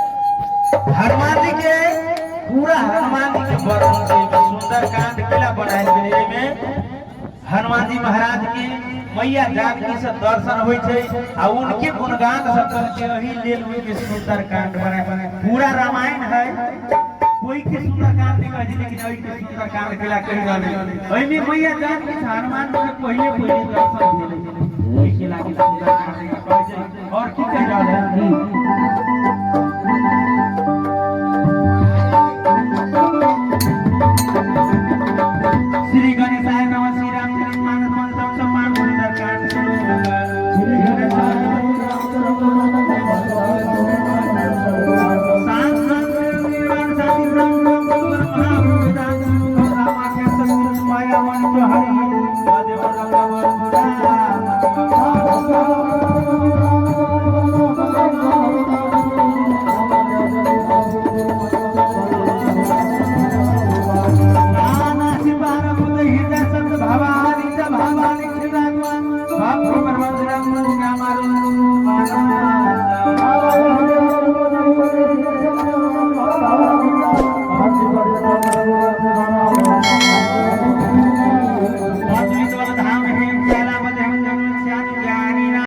हनुमान जी के पूरा हनुमान जी के सुंदर कांड किला बनाए में हनुमान जी महाराज के मैया जानकी से दर्शन होय छै आ उनके गुणगान सब करके एही लेल के सुंदर कांड बनाए पूरा रामायण है कोई के सुंदर कांड नहीं कहि लेकिन एही के सुंदर कांड किला कहि रहल एही में मैया जानकी से हनुमान जी के पहले दर्शन भेलै ओहि के लागि सुंदर कांड कहि छै और की कहि रहल है श्री गणेशाय नमः श्री राम मानस मन सम्मान सुंदरकांड शुरू होगा श्री गणेशाय सांस निर्माण साथी ब्रह्म महाभूतान रामाख्या सत्य माया मन जो हरि देव भगवान